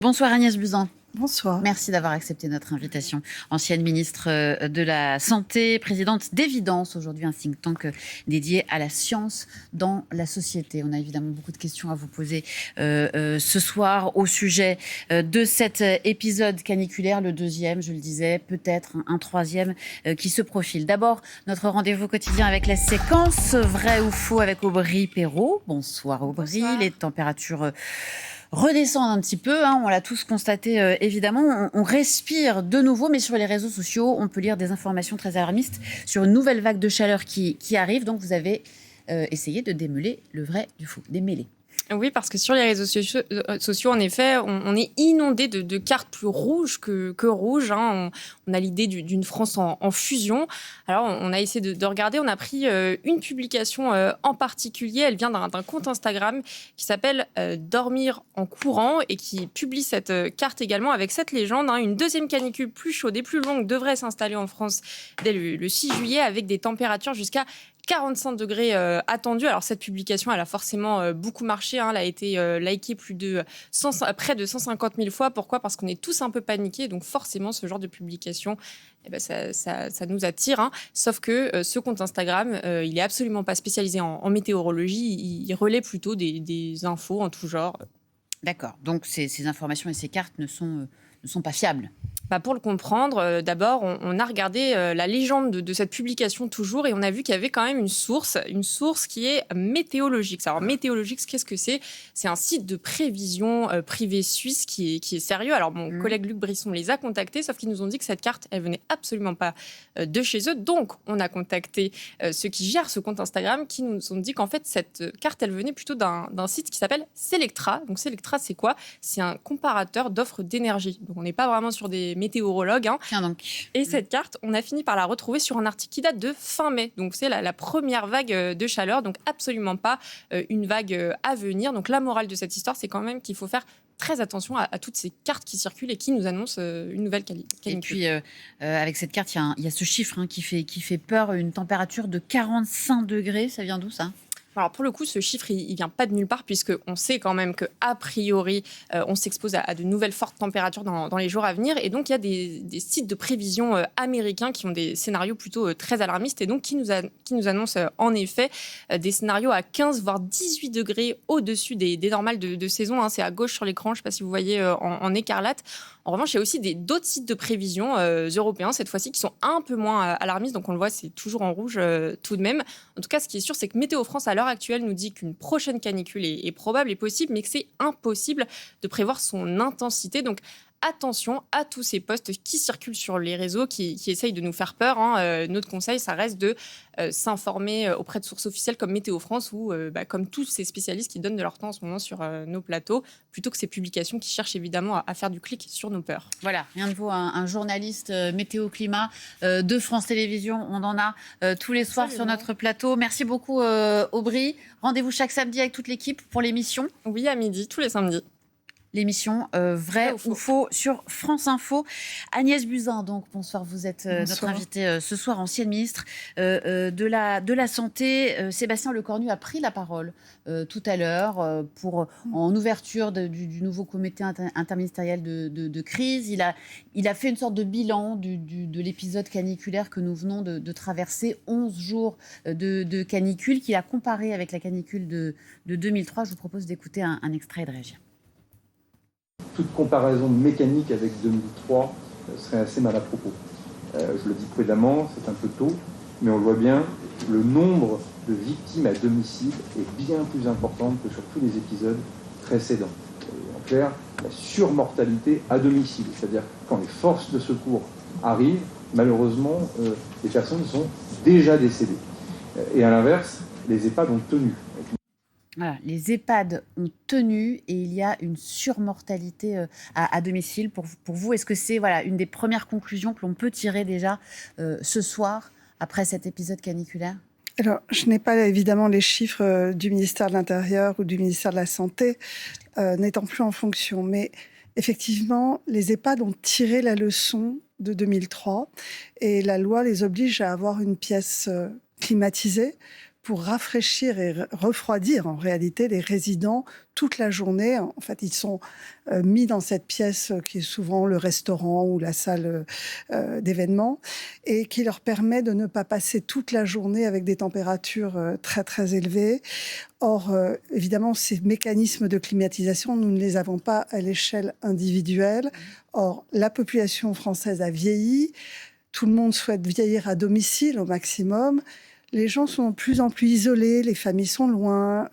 Bonsoir Agnès Buzyn. Bonsoir. Merci d'avoir accepté notre invitation. Ancienne ministre de la Santé, présidente d'Evidence, aujourd'hui un think tank dédié à la science dans la société. On a évidemment beaucoup de questions à vous poser ce soir au sujet de cet épisode caniculaire, le deuxième, je le disais, peut-être un troisième qui se profile. D'abord, notre rendez-vous quotidien avec la séquence vrai ou faux avec Aubry Perrault. Bonsoir Aubry. Bonsoir. Les températures redescendent un petit peu, on l'a tous constaté évidemment, on respire de nouveau, mais sur les réseaux sociaux, on peut lire des informations très alarmistes sur une nouvelle vague de chaleur qui arrive, donc vous avez essayé de démêler le vrai du faux, démêler. Oui, parce que sur les réseaux sociaux, en effet, on est inondé de cartes plus rouges que rouges. On a l'idée d'une France en fusion. Alors, on a essayé de regarder. On a pris une publication en particulier. Elle vient d'un compte Instagram qui s'appelle Dormir en courant et qui publie cette carte également avec cette légende. Une deuxième canicule plus chaude et plus longue devrait s'installer en France dès le 6 juillet avec des températures jusqu'à 45 degrés attendus. Alors, cette publication, elle a forcément beaucoup marché. Elle a été likée près de 150 000 fois. Pourquoi ? Parce qu'on est tous un peu paniqués. Donc, forcément, ce genre de publication, ça nous attire. Sauf que ce compte Instagram, il n'est absolument pas spécialisé en météorologie. Il relaie plutôt des infos en tout genre. D'accord. Donc, ces informations et ces cartes ne sont pas fiables. Pour le comprendre, d'abord, on a regardé la légende de cette publication toujours et on a vu qu'il y avait quand même une source qui est météologique. Alors, météologique, qu'est-ce que c'est ? C'est un site de prévision privé suisse qui est sérieux. Alors, mon collègue Luc Brisson les a contactés, sauf qu'ils nous ont dit que cette carte, elle venait absolument pas de chez eux. Donc, on a contacté ceux qui gèrent ce compte Instagram qui nous ont dit qu'en fait, cette carte, elle venait plutôt d'un site qui s'appelle Selectra. Donc, Selectra, c'est quoi ? C'est un comparateur d'offres d'énergie. Donc, on n'est pas vraiment sur des météorologue. Tiens donc. Et cette carte, on a fini par la retrouver sur un article qui date de fin mai. Donc, c'est la première vague de chaleur. Donc, absolument pas une vague à venir. Donc, la morale de cette histoire, c'est quand même qu'il faut faire très attention à toutes ces cartes qui circulent et qui nous annoncent une nouvelle canicule. Et puis, avec cette carte, il y a ce chiffre qui fait peur, une température de 45 degrés. Ça vient d'où, ça ? Alors pour le coup, ce chiffre, il vient pas de nulle part puisqu'on sait quand même qu'a priori, on s'expose à de nouvelles fortes températures dans les jours à venir. Et donc, il y a des sites de prévision américains qui ont des scénarios plutôt très alarmistes et donc qui nous annoncent en effet des scénarios à 15 voire 18 degrés au-dessus des normales de saison. C'est à gauche sur l'écran, je ne sais pas si vous voyez en écarlate. En revanche, il y a aussi d'autres sites de prévision européens, cette fois-ci, qui sont un peu moins alarmistes. Donc, on le voit, c'est toujours en rouge tout de même. En tout cas, ce qui est sûr, c'est que Météo France, à l'heure actuelle, nous dit qu'une prochaine canicule est probable et possible, mais que c'est impossible de prévoir son intensité. Donc, attention à tous ces posts qui circulent sur les réseaux, qui essayent de nous faire peur. Notre conseil, ça reste de s'informer auprès de sources officielles comme Météo France ou comme tous ces spécialistes qui donnent de leur temps en ce moment sur nos plateaux, plutôt que ces publications qui cherchent évidemment à faire du clic sur nos peurs. Voilà, rien ne vaut un journaliste météo-climat de France Télévisions. On en a tous les soirs sur notre plateau. Merci beaucoup Aubry. Rendez-vous chaque samedi avec toute l'équipe pour l'émission. Oui, à midi, tous les samedis. L'émission vrai ou faux sur France Info. Agnès Buzyn, donc bonsoir, vous êtes notre invitée ce soir, ancienne ministre de la Santé. Sébastien Lecornu a pris la parole tout à l'heure en ouverture du nouveau comité interministériel de crise. Il a fait une sorte de bilan de l'épisode caniculaire que nous venons de traverser, 11 jours de canicule, qu'il a comparé avec la canicule de 2003. Je vous propose d'écouter un extrait et de réagir. Toute comparaison mécanique avec 2003 serait assez mal à propos. Je le dis prudemment, c'est un peu tôt, mais on le voit bien, le nombre de victimes à domicile est bien plus important que sur tous les épisodes précédents. En clair, la surmortalité à domicile, c'est-à-dire quand les forces de secours arrivent, malheureusement, les personnes sont déjà décédées. Et à l'inverse, les EHPAD ont tenu. Voilà, les EHPAD ont tenu et il y a une surmortalité à domicile. Pour vous, est-ce que c'est une des premières conclusions que l'on peut tirer déjà ce soir après cet épisode caniculaire ? Alors, je n'ai pas évidemment les chiffres du ministère de l'Intérieur ou du ministère de la Santé, n'étant plus en fonction. Mais effectivement, les EHPAD ont tiré la leçon de 2003 et la loi les oblige à avoir une pièce climatisée pour rafraîchir et refroidir en réalité les résidents toute la journée. En fait, ils sont mis dans cette pièce qui est souvent le restaurant ou la salle d'événement et qui leur permet de ne pas passer toute la journée avec des températures très très élevées. Or, évidemment, ces mécanismes de climatisation, nous ne les avons pas à l'échelle individuelle. Or, la population française a vieilli. Tout le monde souhaite vieillir à domicile au maximum. Les gens sont de plus en plus isolés, les familles sont loin.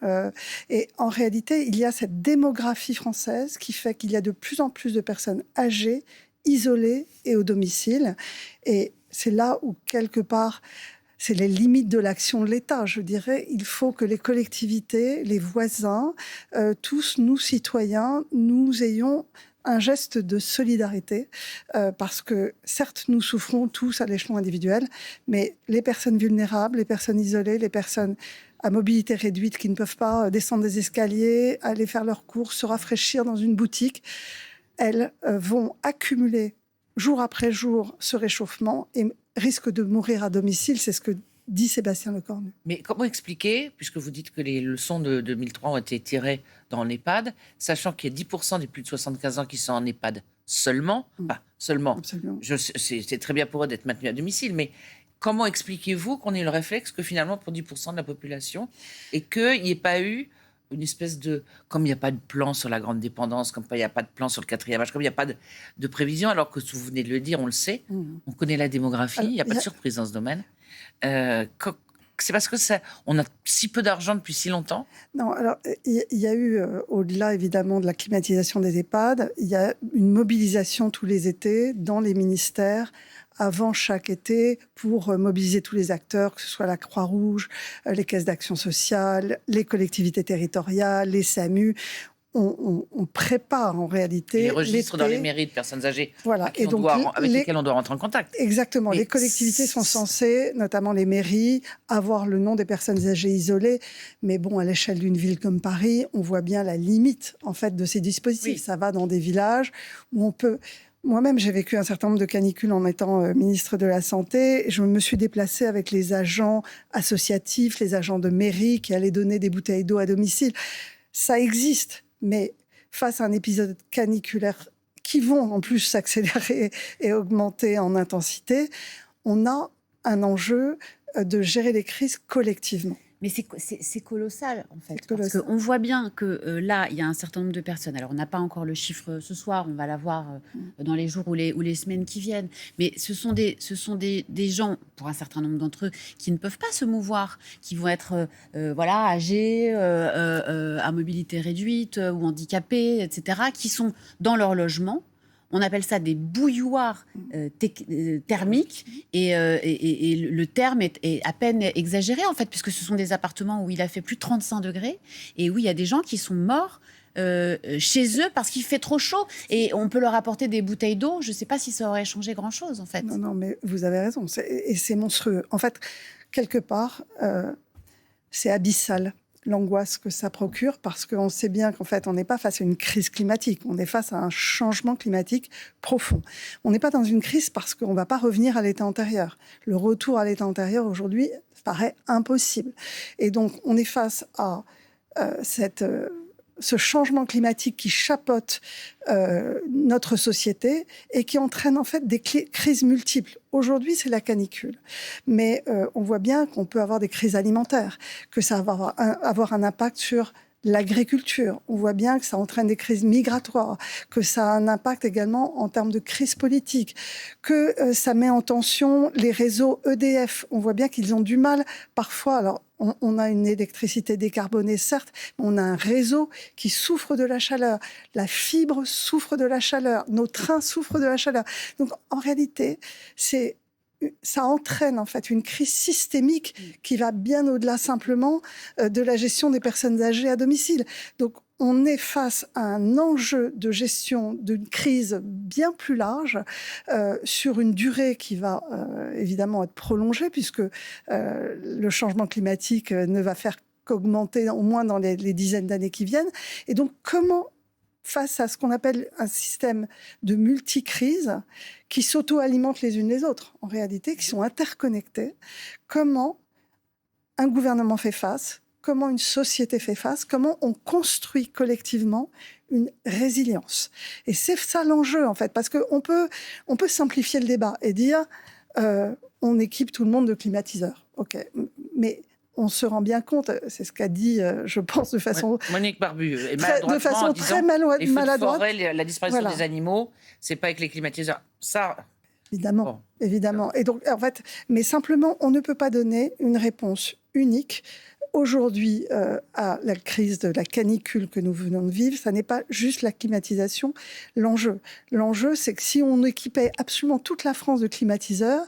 Et en réalité, il y a cette démographie française qui fait qu'il y a de plus en plus de personnes âgées, isolées et au domicile. Et c'est là où, quelque part, c'est les limites de l'action de l'État. Je dirais, il faut que les collectivités, les voisins, tous nous, citoyens, nous ayons un geste de solidarité, parce que certes, nous souffrons tous à l'échelon individuel, mais les personnes vulnérables, les personnes isolées, les personnes à mobilité réduite qui ne peuvent pas descendre des escaliers, aller faire leurs courses, se rafraîchir dans une boutique, elles vont accumuler jour après jour ce réchauffement et risquent de mourir à domicile. C'est ce que dit Sébastien Lecornu. Mais comment expliquer, puisque vous dites que les leçons de 2003 ont été tirées dans l'EHPAD, sachant qu'il y a 10% des plus de 75 ans qui sont en EHPAD seulement, c'est très bien pour eux d'être maintenus à domicile, mais comment expliquez-vous qu'on ait le réflexe que finalement pour 10% de la population et qu'il n'y ait pas eu une espèce de... Comme il n'y a pas de plan sur la grande dépendance, comme il n'y a pas de plan sur le 4e âge, comme il n'y a pas de prévision, alors que vous venez de le dire, on le sait, on connaît la démographie, il n'y a pas de surprise dans ce domaine. C'est parce que on a si peu d'argent depuis si longtemps? Non, alors il y a eu, au-delà évidemment de la climatisation des EHPAD, il y a une mobilisation tous les étés dans les ministères avant chaque été pour mobiliser tous les acteurs, que ce soit la Croix-Rouge, les caisses d'action sociale, les collectivités territoriales, les SAMU. On prépare en réalité les registres l'été. dans les mairies de personnes âgées, voilà. Et donc, avec lesquelles on doit rentrer en contact. Exactement. Les collectivités sont censées, notamment les mairies, avoir le nom des personnes âgées isolées. Mais bon, à l'échelle d'une ville comme Paris, on voit bien la limite en fait de ces dispositifs. Oui. Ça va dans des villages où on peut... Moi-même, j'ai vécu un certain nombre de canicules en étant ministre de la Santé. Je me suis déplacée avec les agents associatifs, les agents de mairie qui allaient donner des bouteilles d'eau à domicile. Ça existe. Mais face à un épisode caniculaire qui vont en plus s'accélérer et augmenter en intensité, on a un enjeu de gérer les crises collectivement. Mais c'est colossal, en fait. Parce qu'on voit bien que là, il y a un certain nombre de personnes. Alors, on n'a pas encore le chiffre ce soir, on va l'avoir dans les jours ou les semaines qui viennent. Mais ce sont des gens, pour un certain nombre d'entre eux, qui ne peuvent pas se mouvoir, qui vont être âgés, à mobilité réduite ou handicapés, etc., qui sont dans leur logement. On appelle ça des bouilloires thermiques et le terme est à peine exagéré en fait, puisque ce sont des appartements où il a fait plus de 35 degrés et où il y a des gens qui sont morts chez eux parce qu'il fait trop chaud et on peut leur apporter des bouteilles d'eau. Je ne sais pas si ça aurait changé grand-chose en fait. Non, mais vous avez raison. C'est monstrueux. En fait, quelque part, c'est abyssal. L'angoisse que ça procure, parce qu'on sait bien qu'en fait, on n'est pas face à une crise climatique, on est face à un changement climatique profond. On n'est pas dans une crise parce qu'on ne va pas revenir à l'état antérieur. Le retour à l'état antérieur, aujourd'hui, paraît impossible. Et donc, on est face à ce changement climatique qui chapeaute notre société et qui entraîne en fait des crises multiples. Aujourd'hui, c'est la canicule. Mais on voit bien qu'on peut avoir des crises alimentaires, que ça va avoir un impact sur l'agriculture. On voit bien que ça entraîne des crises migratoires, que ça a un impact également en termes de crise politique, que ça met en tension les réseaux EDF. On voit bien qu'ils ont du mal parfois. Alors, on a une électricité décarbonée, certes, mais on a un réseau qui souffre de la chaleur. La fibre souffre de la chaleur. Nos trains souffrent de la chaleur. Donc, en réalité, ça entraîne en fait une crise systémique qui va bien au-delà simplement de la gestion des personnes âgées à domicile. Donc, on est face à un enjeu de gestion d'une crise bien plus large sur une durée qui va évidemment être prolongée puisque le changement climatique ne va faire qu'augmenter au moins dans les dizaines d'années qui viennent. Et donc, comment, face à ce qu'on appelle un système de multicrises qui s'auto-alimentent les unes les autres, en réalité, qui sont interconnectées, comment un gouvernement fait face, comment une société fait face, comment on construit collectivement une résilience. Et c'est ça l'enjeu, en fait, parce qu'on peut simplifier le débat et dire on équipe tout le monde de climatiseurs. OK, mais on se rend bien compte, c'est ce qu'a dit, je pense, de façon... Monique Barbu, de façon très maladroite. La disparition des animaux, c'est pas avec les climatiseurs. Ça... Évidemment, bon. Évidemment. Et donc, en fait, mais simplement, on ne peut pas donner une réponse unique. Aujourd'hui, à la crise de la canicule que nous venons de vivre, ça n'est pas juste la climatisation. L'enjeu, c'est que si on équipait absolument toute la France de climatiseurs,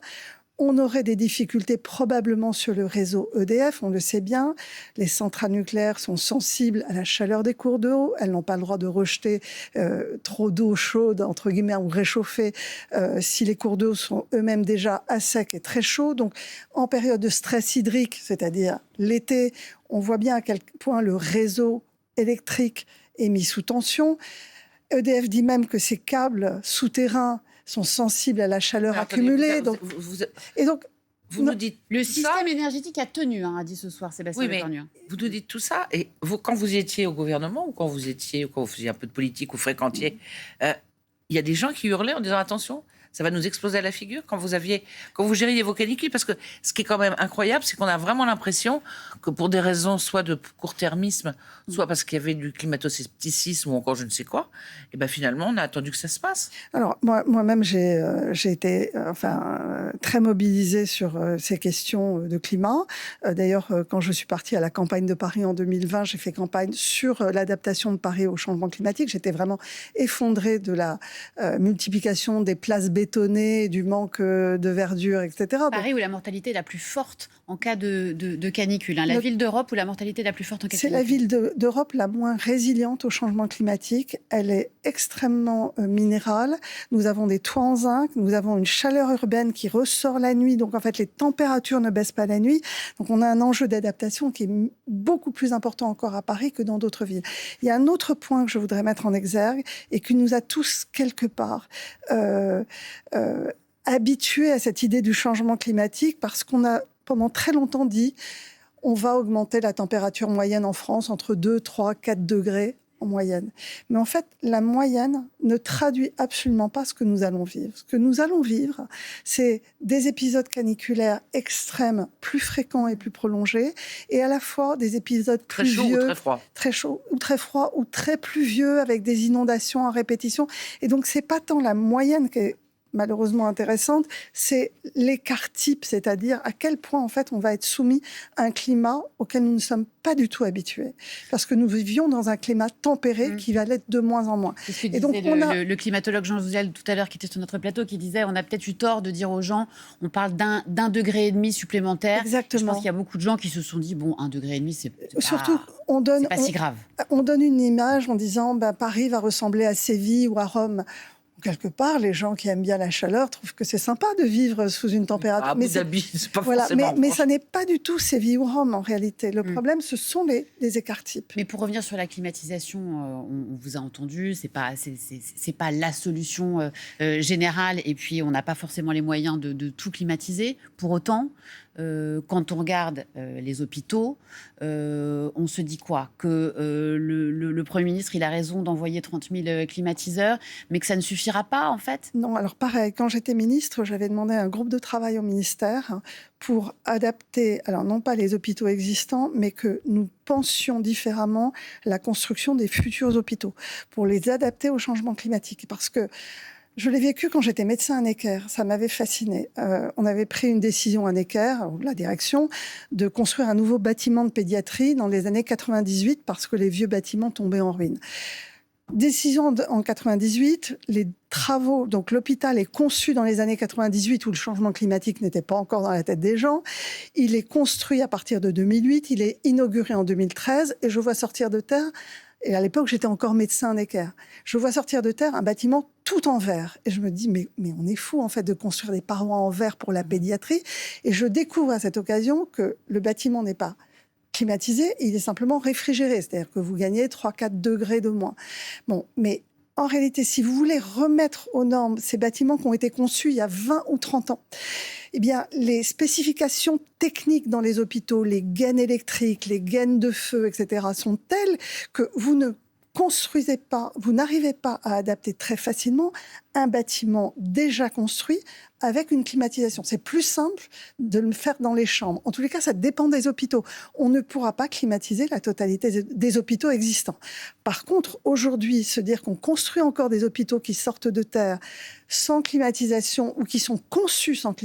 on aurait des difficultés probablement sur le réseau EDF, on le sait bien. Les centrales nucléaires sont sensibles à la chaleur des cours d'eau. Elles n'ont pas le droit de rejeter trop d'eau chaude, entre guillemets, ou réchauffer si les cours d'eau sont eux-mêmes déjà à sec et très chauds. Donc, en période de stress hydrique, c'est-à-dire l'été, on voit bien à quel point le réseau électrique est mis sous tension. EDF dit même que ces câbles souterrains sont sensibles à la chaleur accumulée. Vous nous dites le système énergétique a tenu, a dit ce soir Sébastien Lecornu. Vous nous dites tout ça, et vous, quand vous étiez au gouvernement, ou quand vous faisiez un peu de politique, ou fréquentiez, il y a des gens qui hurlaient en disant attention, ça va nous exploser à la figure quand vous gériez vos canicules. Parce que ce qui est quand même incroyable, c'est qu'on a vraiment l'impression que pour des raisons soit de court-termisme, soit parce qu'il y avait du climato-scepticisme ou encore je ne sais quoi, et ben finalement, on a attendu que ça se passe. Alors, moi-même, j'ai été très mobilisée sur ces questions de climat. D'ailleurs, quand je suis partie à la campagne de Paris en 2020, j'ai fait campagne sur l'adaptation de Paris au changement climatique. J'étais vraiment effondrée de la multiplication des places bétonnées, du manque de verdure, etc. Paris où la mortalité est la plus forte en cas de canicule. La ville d'Europe où la mortalité est la plus forte en cas de canicule. C'est la ville d'Europe la moins résiliente au changement climatique. Elle est extrêmement minérale. Nous avons des toits en zinc. Nous avons une chaleur urbaine qui ressort la nuit. Donc, en fait, les températures ne baissent pas la nuit. Donc, on a un enjeu d'adaptation qui est beaucoup plus important encore à Paris que dans d'autres villes. Il y a un autre point que je voudrais mettre en exergue et qui nous a tous, quelque part, habitués à cette idée du changement climatique parce qu'on a pendant très longtemps dit on va augmenter la température moyenne en France entre 2, 3, 4 degrés en moyenne. Mais en fait, la moyenne ne traduit absolument pas ce que nous allons vivre. Ce que nous allons vivre, c'est des épisodes caniculaires extrêmes, plus fréquents et plus prolongés, et à la fois des épisodes très vieux, très chaud ou très froid, ou très pluvieux, avec des inondations en répétition. Et donc, c'est pas tant la moyenne qui est malheureusement intéressante, c'est l'écart type, c'est-à-dire à quel point en fait on va être soumis à un climat auquel nous ne sommes pas du tout habitués, parce que nous vivions dans un climat tempéré qui va l'être de moins en moins. C'est ce que disait le climatologue Jean Jouziel tout à l'heure, qui était sur notre plateau, qui disait on a peut-être eu tort de dire aux gens, on parle d'1,5 degré supplémentaire. Exactement. Je pense qu'il y a beaucoup de gens qui se sont dit bon, 1,5 degré, c'est surtout c'est pas si grave. On donne une image en disant Paris va ressembler à Séville ou à Rome. Quelque part, les gens qui aiment bien la chaleur trouvent que c'est sympa de vivre sous une température. Abu Dhabi, c'est pas forcément. Mais ça n'est pas du tout Séville ou Rome, en réalité. Le problème, ce sont les écarts types. Mais pour revenir sur la climatisation, on vous a entendu, c'est pas la solution générale, et puis on n'a pas forcément les moyens de tout climatiser. Pour autant, quand on regarde les hôpitaux, on se dit quoi ? Que le Premier ministre, il a raison d'envoyer 30 000 climatiseurs, mais que ça ne suffira pas, en fait ? Non, alors pareil, quand j'étais ministre, j'avais demandé à un groupe de travail au ministère pour adapter, alors non pas les hôpitaux existants, mais que nous pensions différemment la construction des futurs hôpitaux, pour les adapter au changement climatique. Parce que je l'ai vécu quand j'étais médecin à Necker, ça m'avait fasciné. On avait pris une décision à Necker, la direction, de construire un nouveau bâtiment de pédiatrie dans les années 98 parce que les vieux bâtiments tombaient en ruine. Décision en 98, les travaux, donc l'hôpital est conçu dans les années 98 où le changement climatique n'était pas encore dans la tête des gens. Il est construit à partir de 2008, il est inauguré en 2013 et je vois sortir de terre. Et à l'époque, j'étais encore médecin à Necker. Je vois sortir de terre un bâtiment tout en verre. Et je me dis, mais on est fou, en fait, de construire des parois en verre pour la pédiatrie. Et je découvre à cette occasion que le bâtiment n'est pas climatisé, il est simplement réfrigéré. C'est-à-dire que vous gagnez 3-4 degrés de moins. Bon, mais en réalité, si vous voulez remettre aux normes ces bâtiments qui ont été conçus il y a 20 ou 30 ans, eh bien, les spécifications techniques dans les hôpitaux, les gaines électriques, les gaines de feu, etc., sont telles que vous ne construisez pas, vous n'arrivez pas à adapter très facilement un bâtiment déjà construit avec une climatisation. C'est plus simple de le faire dans les chambres. En tous les cas, ça dépend des hôpitaux. On ne pourra pas climatiser la totalité des hôpitaux existants. Par contre, aujourd'hui, se dire qu'on construit encore des hôpitaux qui sortent de terre sans climatisation ou qui sont conçus sans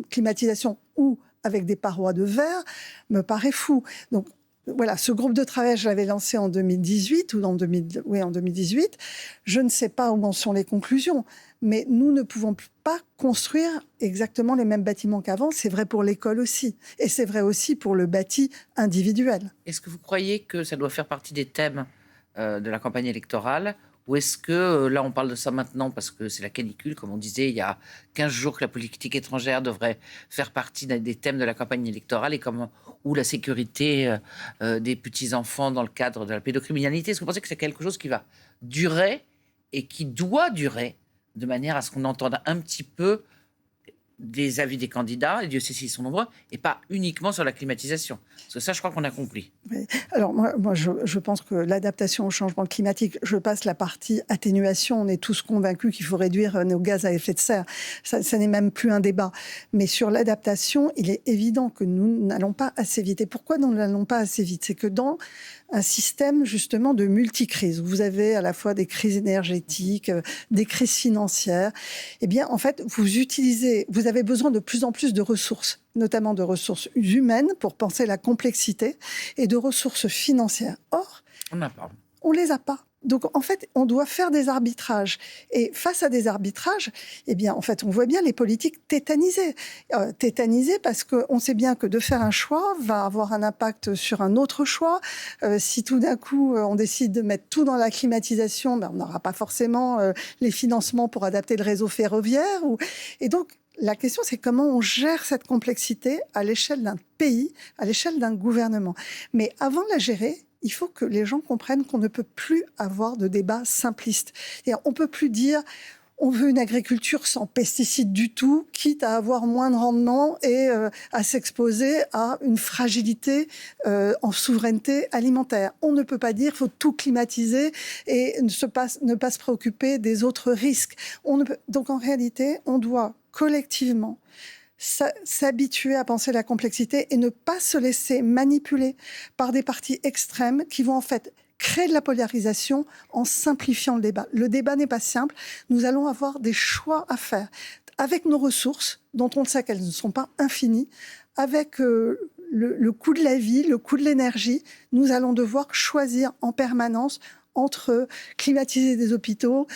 climatisation ou avec des parois de verre me paraît fou. Donc, voilà, ce groupe de travail, je l'avais lancé en 2018 ou en 2018. Je ne sais pas où en sont les conclusions, mais nous ne pouvons pas construire exactement les mêmes bâtiments qu'avant. C'est vrai pour l'école aussi, et c'est vrai aussi pour le bâti individuel. Est-ce que vous croyez que ça doit faire partie des thèmes de la campagne électorale? Ou est-ce que, là, on parle de ça maintenant parce que c'est la canicule, comme on disait, il y a 15 jours que la politique étrangère devrait faire partie des thèmes de la campagne électorale, et ou la sécurité des petits-enfants dans le cadre de la pédocriminalité. Est-ce que vous pensez que c'est quelque chose qui va durer et qui doit durer de manière à ce qu'on entende un petit peu des avis des candidats, et Dieu sait s'ils sont nombreux, et pas uniquement sur la climatisation? Parce que ça, je crois qu'on a compris. Oui. Alors, moi je pense que l'adaptation au changement climatique, je passe la partie atténuation. On est tous convaincus qu'il faut réduire nos gaz à effet de serre. Ça n'est même plus un débat. Mais sur l'adaptation, il est évident que nous n'allons pas assez vite. Et pourquoi nous n'allons pas assez vite? C'est que dans un système justement de multicrises, où vous avez à la fois des crises énergétiques, des crises financières, eh bien en fait vous avez besoin de plus en plus de ressources, notamment de ressources humaines pour penser la complexité, et de ressources financières. Or, on les a pas. Donc, en fait, on doit faire des arbitrages. Et face à des arbitrages, eh bien, en fait, on voit bien les politiques tétanisées. Tétanisées parce qu'on sait bien que de faire un choix va avoir un impact sur un autre choix. Si tout d'un coup, on décide de mettre tout dans la climatisation, on n'aura pas forcément les financements pour adapter le réseau ferroviaire. Et donc, la question, c'est comment on gère cette complexité à l'échelle d'un pays, à l'échelle d'un gouvernement. Mais avant de la gérer, il faut que les gens comprennent qu'on ne peut plus avoir de débat simpliste. On ne peut plus dire on veut une agriculture sans pesticides du tout, quitte à avoir moins de rendement et à s'exposer à une fragilité en souveraineté alimentaire. On ne peut pas dire qu'il faut tout climatiser et ne pas se préoccuper des autres risques. Donc en réalité, on doit collectivement s'habituer à penser la complexité et ne pas se laisser manipuler par des partis extrêmes qui vont en fait créer de la polarisation en simplifiant le débat. Le débat n'est pas simple. Nous allons avoir des choix à faire avec nos ressources, dont on sait qu'elles ne sont pas infinies, avec le coût de la vie, le coût de l'énergie. Nous allons devoir choisir en permanence entre climatiser des hôpitaux,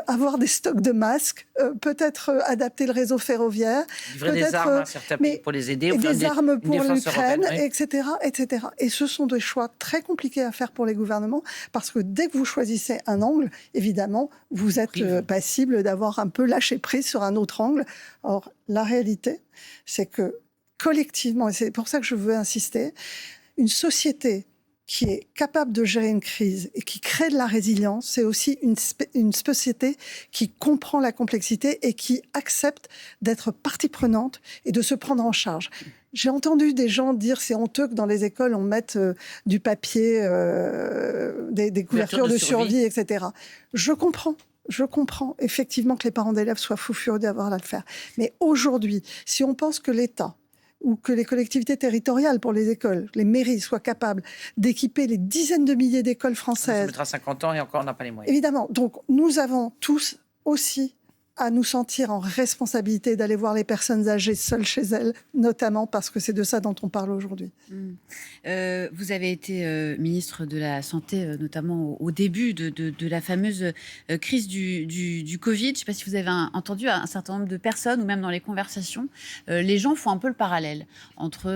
avoir des stocks de masques, peut-être adapter le réseau ferroviaire, livrer des armes à certains pays pour les aider, des armes pour l'Ukraine, oui. etc., etc. Et ce sont des choix très compliqués à faire pour les gouvernements, parce que dès que vous choisissez un angle, évidemment, vous êtes passible d'avoir un peu lâché prise sur un autre angle. Or, la réalité, c'est que collectivement, et c'est pour ça que je veux insister, une société qui est capable de gérer une crise et qui crée de la résilience, c'est aussi une société qui comprend la complexité et qui accepte d'être partie prenante et de se prendre en charge. J'ai entendu des gens dire c'est honteux que dans les écoles on mette du papier, des couvertures de survie, etc. Je comprends effectivement que les parents d'élèves soient fous furieux d'avoir à le faire. Mais aujourd'hui, si on pense que l'État ou que les collectivités territoriales pour les écoles, les mairies soient capables d'équiper les dizaines de milliers d'écoles françaises. Ça mettra 50 ans et encore on n'a pas les moyens. Évidemment. Donc nous avons tous aussi à nous sentir en responsabilité d'aller voir les personnes âgées seules chez elles, notamment parce que c'est de ça dont on parle aujourd'hui. Vous avez été ministre de la Santé, notamment au début de la fameuse crise du Covid. Je ne sais pas si vous avez entendu un certain nombre de personnes, ou même dans les conversations, les gens font un peu le parallèle entre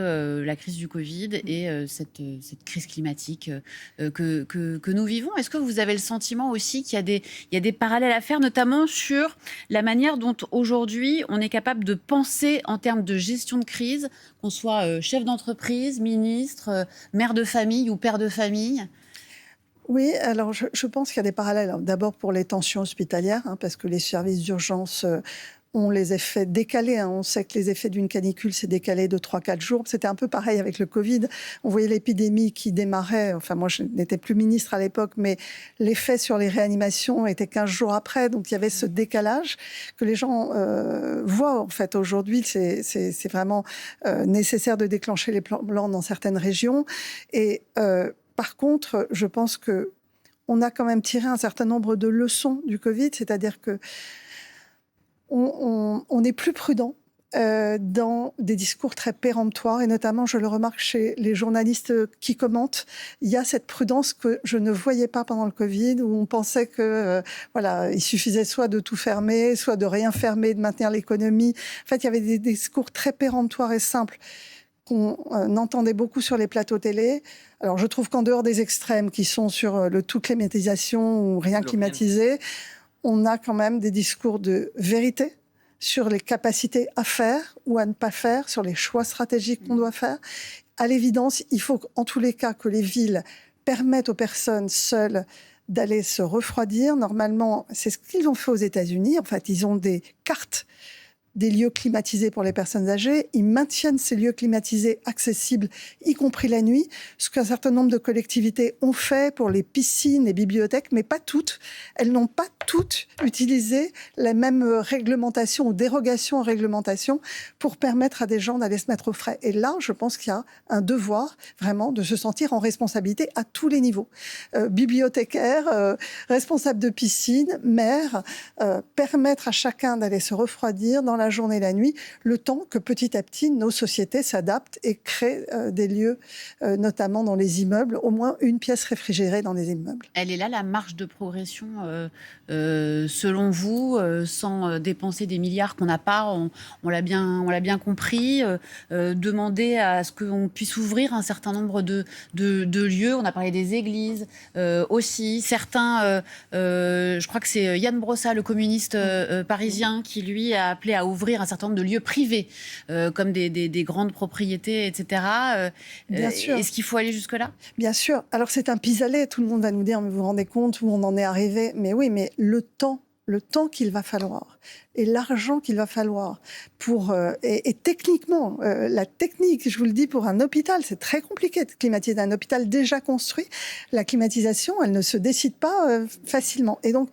la crise du Covid et cette crise climatique que nous vivons. Est-ce que vous avez le sentiment aussi qu'il y a des parallèles à faire, notamment sur la manière dont aujourd'hui on est capable de penser en termes de gestion de crise, qu'on soit chef d'entreprise, ministre, mère de famille ou père de famille? Oui, alors je pense qu'il y a des parallèles. D'abord pour les tensions hospitalières, parce que les services d'urgence ont les effets décalés. On sait que les effets d'une canicule, c'est décalé de 3-4 jours. C'était un peu pareil avec le Covid. On voyait l'épidémie qui démarrait. Enfin, moi, je n'étais plus ministre à l'époque, mais l'effet sur les réanimations était 15 jours après. Donc, il y avait ce décalage que les gens voient. En fait, aujourd'hui, c'est vraiment nécessaire de déclencher les plans blancs dans certaines régions. Et par contre, je pense que on a quand même tiré un certain nombre de leçons du Covid, c'est-à-dire que on est plus prudent dans des discours très péremptoires, et notamment, je le remarque chez les journalistes qui commentent, il y a cette prudence que je ne voyais pas pendant le Covid, où on pensait que il suffisait soit de tout fermer, soit de rien fermer, de maintenir l'économie. En fait, il y avait des discours très péremptoires et simples qu'on entendait beaucoup sur les plateaux télé. Alors, je trouve qu'en dehors des extrêmes qui sont sur le tout climatisation ou rien climatisé, on a quand même des discours de vérité sur les capacités à faire ou à ne pas faire, sur les choix stratégiques qu'on doit faire. À l'évidence, il faut en tous les cas que les villes permettent aux personnes seules d'aller se refroidir. Normalement, c'est ce qu'ils ont fait aux États-Unis. En fait, ils ont des cartes des lieux climatisés pour les personnes âgées. Ils maintiennent ces lieux climatisés accessibles, y compris la nuit, ce qu'un certain nombre de collectivités ont fait pour les piscines, les bibliothèques, mais pas toutes. Elles n'ont pas toutes utilisé la même réglementation ou dérogation aux réglementations pour permettre à des gens d'aller se mettre au frais. Et là, je pense qu'il y a un devoir vraiment de se sentir en responsabilité à tous les niveaux. Bibliothécaires, responsables de piscine, maires, permettre à chacun d'aller se refroidir dans la journée et la nuit, le temps que petit à petit nos sociétés s'adaptent et créent des lieux, notamment dans les immeubles, au moins une pièce réfrigérée dans les immeubles. Elle est là la marge de progression, selon vous, sans dépenser des milliards qu'on n'a pas, on l'a bien compris, demander à ce qu'on puisse ouvrir un certain nombre de lieux. On a parlé des églises aussi. Certains, je crois que c'est Yann Brossa, le communiste parisien, qui lui a appelé à ouvrir un certain nombre de lieux privés, comme des grandes propriétés, etc. Bien sûr. Est-ce qu'il faut aller jusque-là ? Bien sûr. Alors c'est un pis-aller, tout le monde va nous dire, mais vous vous rendez compte où on en est arrivé ? Mais oui, mais le temps qu'il va falloir et l'argent qu'il va falloir pour... et techniquement, la technique, je vous le dis, pour un hôpital, c'est très compliqué de climatiser un hôpital déjà construit. La climatisation, elle ne se décide pas facilement. Et donc,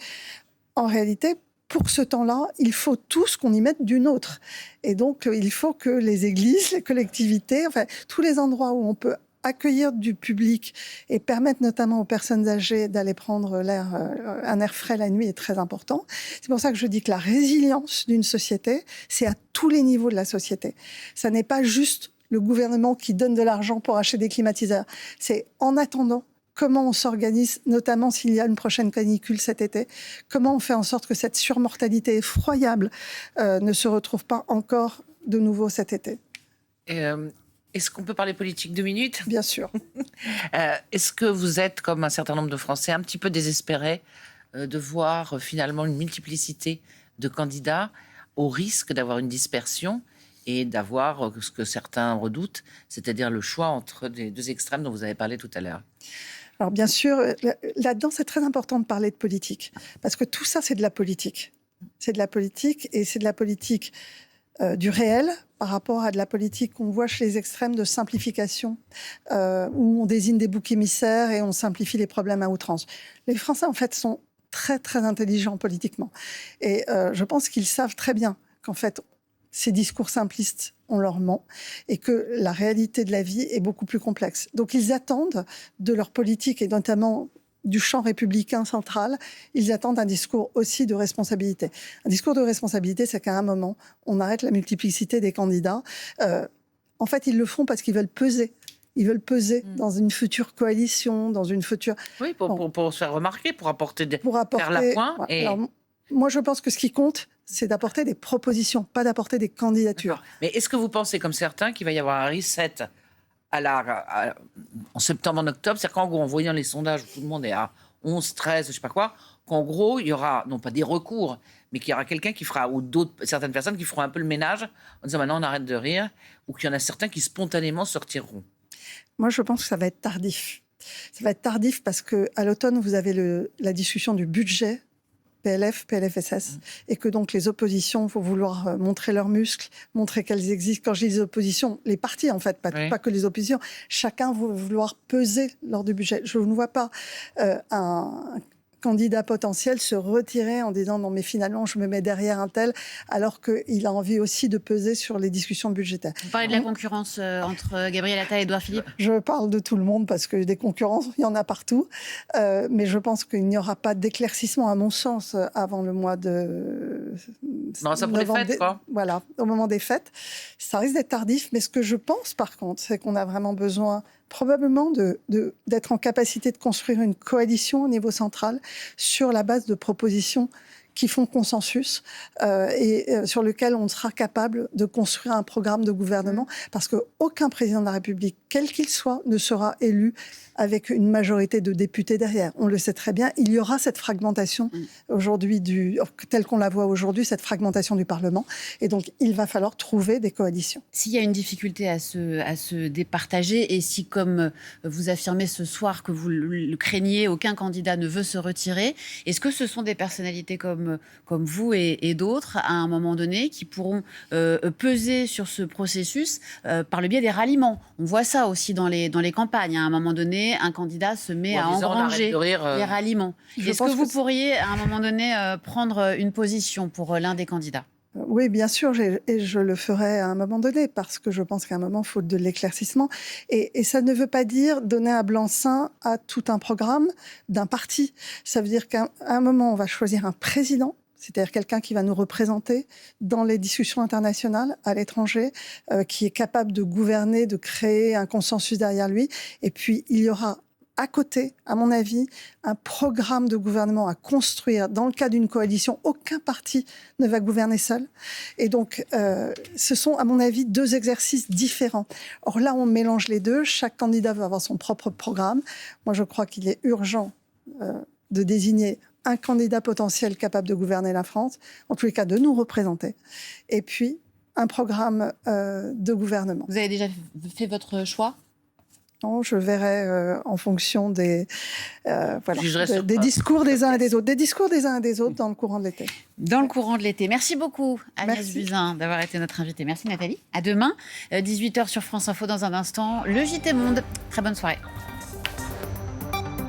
en réalité, pour ce temps-là, il faut tous qu'on y mette d'une autre. Et donc, il faut que les églises, les collectivités, enfin, tous les endroits où on peut accueillir du public et permettre notamment aux personnes âgées d'aller prendre un air frais la nuit est très important. C'est pour ça que je dis que la résilience d'une société, c'est à tous les niveaux de la société. Ça n'est pas juste le gouvernement qui donne de l'argent pour acheter des climatiseurs. C'est en attendant, comment on s'organise, notamment s'il y a une prochaine canicule cet été, comment on fait en sorte que cette surmortalité effroyable ne se retrouve pas encore de nouveau cet été. Est-ce qu'on peut parler politique 2 minutes ? Bien sûr. Est-ce que vous êtes, comme un certain nombre de Français, un petit peu désespérés de voir finalement une multiplicité de candidats au risque d'avoir une dispersion et d'avoir ce que certains redoutent, c'est-à-dire le choix entre les deux extrêmes dont vous avez parlé tout à l'heure ? Alors bien sûr, là-dedans, c'est très important de parler de politique, parce que tout ça, c'est de la politique. C'est de la politique, et c'est de la politique du réel par rapport à de la politique qu'on voit chez les extrêmes de simplification, où on désigne des boucs émissaires et on simplifie les problèmes à outrance. Les Français, en fait, sont très, très intelligents politiquement. Et je pense qu'ils savent très bien qu'en fait, ces discours simplistes, on leur ment, et que la réalité de la vie est beaucoup plus complexe. Donc ils attendent de leur politique, et notamment du champ républicain central, ils attendent un discours aussi de responsabilité. Un discours de responsabilité, c'est qu'à un moment, on arrête la multiplicité des candidats. En fait, ils le font parce qu'ils veulent peser. Ils veulent peser dans une future coalition, dans une future... Oui, pour se faire remarquer, pour apporter faire la pointe. Ouais. Et... Alors, moi, je pense que ce qui compte, c'est d'apporter des propositions, pas d'apporter des candidatures. Mais est-ce que vous pensez, comme certains, qu'il va y avoir un reset en septembre, en octobre? C'est-à-dire qu'en gros, en voyant les sondages où tout le monde est à 11, 13, je ne sais pas quoi, qu'en gros, il y aura, non pas des recours, mais qu'il y aura quelqu'un qui fera, ou certaines personnes qui feront un peu le ménage en disant maintenant on arrête de rire, ou qu'il y en a certains qui spontanément sortiront? Moi, je pense que ça va être tardif. Ça va être tardif parce qu'à l'automne, vous avez la discussion du budget PLF, PLFSS, et que donc les oppositions vont vouloir montrer leurs muscles, montrer qu'elles existent. Quand je dis les oppositions, les partis en fait, pas que les oppositions, chacun va vouloir peser lors du budget. Je ne vois pas un candidat potentiel se retirer en disant non mais finalement je me mets derrière un tel, alors qu'il a envie aussi de peser sur les discussions budgétaires. Vous parlez de la concurrence entre Gabriel Attal et Édouard Philippe? Je parle de tout le monde parce que des concurrences, il y en a partout. Mais je pense qu'il n'y aura pas d'éclaircissement, à mon sens, avant le mois de... Non, ça pour les fêtes, quoi. Voilà, au moment des fêtes. Ça risque d'être tardif, mais ce que je pense, par contre, c'est qu'on a vraiment besoin probablement d'être en capacité de construire une coalition au niveau central sur la base de propositions qui font consensus sur lequel on sera capable de construire un programme de gouvernement, parce qu'aucun président de la République, quel qu'il soit, ne sera élu avec une majorité de députés derrière. On le sait très bien, il y aura cette fragmentation aujourd'hui, telle qu'on la voit aujourd'hui, cette fragmentation du Parlement, et donc il va falloir trouver des coalitions. S'il y a une difficulté à se départager, et si, comme vous affirmez ce soir que vous le craignez, aucun candidat ne veut se retirer, est-ce que ce sont des personnalités comme vous et d'autres, à un moment donné, qui pourront peser sur ce processus par le biais des ralliements? On voit ça aussi dans les campagnes. À un moment donné, un candidat se met à engranger les ralliements. Est-ce que vous pourriez, à un moment donné, prendre une position pour l'un des candidats? Oui, bien sûr, et je le ferai à un moment donné, parce que je pense qu'à un moment, il faut de l'éclaircissement. Et ça ne veut pas dire donner un blanc-seing à tout un programme d'un parti. Ça veut dire qu'à un moment, on va choisir un président, c'est-à-dire quelqu'un qui va nous représenter dans les discussions internationales à l'étranger, qui est capable de gouverner, de créer un consensus derrière lui. Et puis, il y aura à côté, à mon avis, un programme de gouvernement à construire. Dans le cas d'une coalition, aucun parti ne va gouverner seul. Et donc, ce sont, à mon avis, deux exercices différents. Or là, on mélange les deux. Chaque candidat va avoir son propre programme. Moi, je crois qu'il est urgent de désigner un candidat potentiel capable de gouverner la France, en tous les cas de nous représenter, et puis un programme de gouvernement. Vous avez déjà fait votre choix ? Non, je verrai en fonction des discours des uns et des autres. Des discours des uns et des autres dans le courant de l'été. Dans le courant de l'été. Merci beaucoup, Agnès Buzyn, d'avoir été notre invitée. Merci, Nathalie. À demain, 18h sur France Info. Dans un instant, le JT Monde. Très bonne soirée.